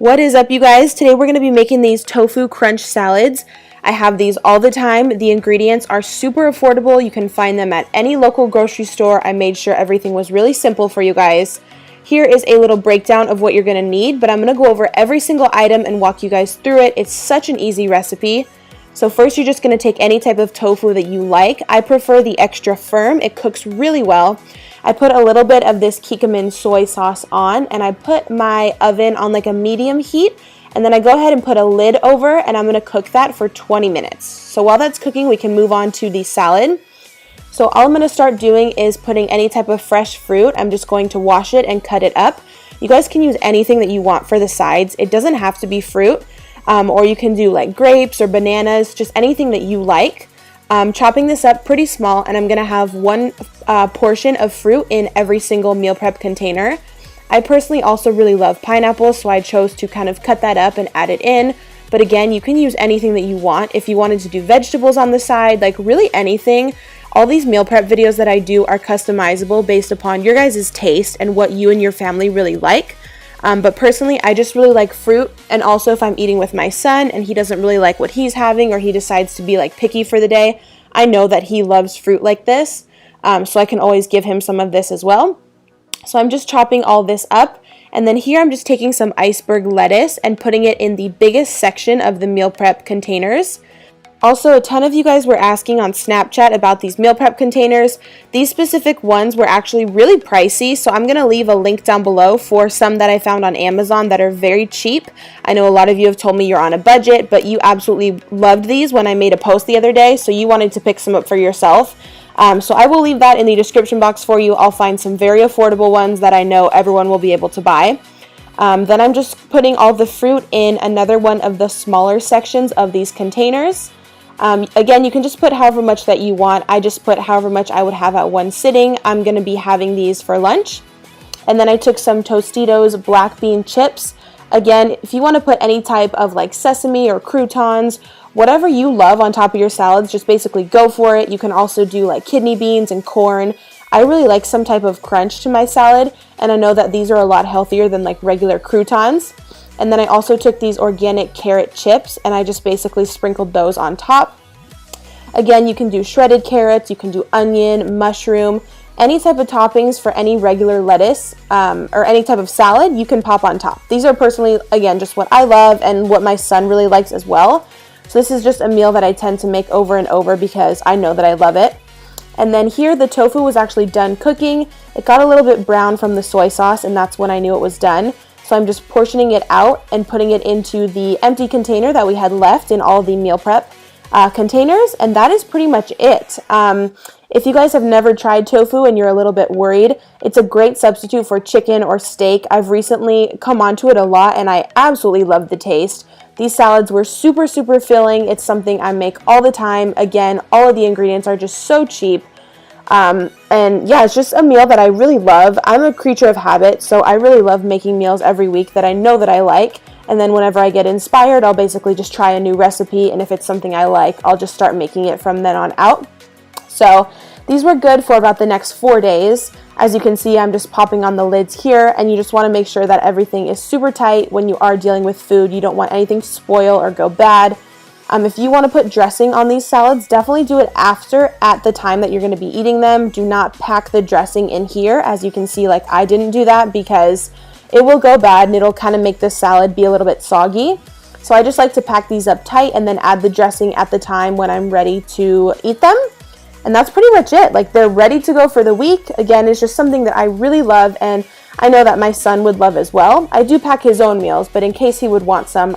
What is up, you guys? Today we're going to be making these tofu crunch salads. I have these all the time. The ingredients are super affordable. You can find them at any local grocery store. I made sure everything was really simple for you guys. Here is a little breakdown of what you're going to need, but I'm going to go over every single item and walk you guys through it. It's such an easy recipe. So first, you're just going to take any type of tofu that you like. I prefer the extra firm. It cooks really well. I put a little bit of this kikkoman soy sauce on, and I put my oven on like a medium heat, and then I go ahead and put a lid over, and I'm going to cook that for 20 minutes. So while that's cooking, we can move on to the salad. So all I'm going to start doing is putting any type of fresh fruit. I'm just going to wash it and cut it up. You guys can use anything that you want for the sides. It doesn't have to be fruit, or you can do like grapes or bananas, just anything that you like. Chopping this up pretty small, and I'm going to have one portion of fruit in every single meal prep container. I personally also really love pineapple, so I chose to kind of cut that up and add it in. But again, you can use anything that you want. If you wanted to do vegetables on the side, like really anything. All these meal prep videos that I do are customizable based upon your guys' taste and what you and your family really like. But personally, I just really like fruit, and also if I'm eating with my son and he doesn't really like what he's having, or he decides to be like picky for the day, I know that he loves fruit like this, so I can always give him some of this as well. So I'm just chopping all this up, and then here I'm just taking some iceberg lettuce and putting it in the biggest section of the meal prep containers. Also, a ton of you guys were asking on Snapchat about these meal prep containers. These specific ones were actually really pricey, so I'm going to leave a link down below for some that I found on Amazon that are very cheap. I know a lot of you have told me you're on a budget, but you absolutely loved these when I made a post the other day, so you wanted to pick some up for yourself. So I will leave that in the description box for you. I'll find some very affordable ones that I know everyone will be able to buy. Then I'm just putting all the fruit in another one of the smaller sections of these containers. Again, you can just put however much that you want. I just put however much I would have at one sitting. I'm going to be having these for lunch. And then I took some Tostitos black bean chips. Again, if you want to put any type of like sesame or croutons, whatever you love on top of your salads, just basically go for it. You can also do like kidney beans and corn. I really like some type of crunch to my salad, and I know that these are a lot healthier than like regular croutons. And then I also took these organic carrot chips, and I just basically sprinkled those on top. Again, you can do shredded carrots, you can do onion, mushroom, any type of toppings for any regular lettuce or any type of salad you can pop on top. These are personally, again, just what I love and what my son really likes as well. So this is just a meal that I tend to make over and over because I know that I love it. And then here the tofu was actually done cooking. It got a little bit brown from the soy sauce, and that's when I knew it was done. So I'm just portioning it out and putting it into the empty container that we had left in all the meal prep containers, and that is pretty much it. If you guys have never tried tofu and you're a little bit worried, it's a great substitute for chicken or steak. I've recently come onto it a lot, and I absolutely love the taste. These salads were super, super filling. It's something I make all the time. Again, all of the ingredients are just so cheap. And yeah, it's just a meal that I really love. I'm a creature of habit, so I really love making meals every week that I know that I like. And then whenever I get inspired, I'll basically just try a new recipe, and if it's something I like, I'll just start making it from then on out. So these were good for about the next 4 days. As you can see, I'm just popping on the lids here, and you just want to make sure that everything is super tight when you are dealing with food. You don't want anything to spoil or go bad. If you want to put dressing on these salads, definitely do it after, at the time that you're going to be eating them. Do not pack the dressing in here. As you can see, like I didn't do that because it will go bad and it'll kind of make the salad be a little bit soggy. So I just like to pack these up tight and then add the dressing at the time when I'm ready to eat them. And that's pretty much it. Like, they're ready to go for the week. Again, it's just something that I really love, and I know that my son would love as well. I do pack his own meals, but in case he would want some,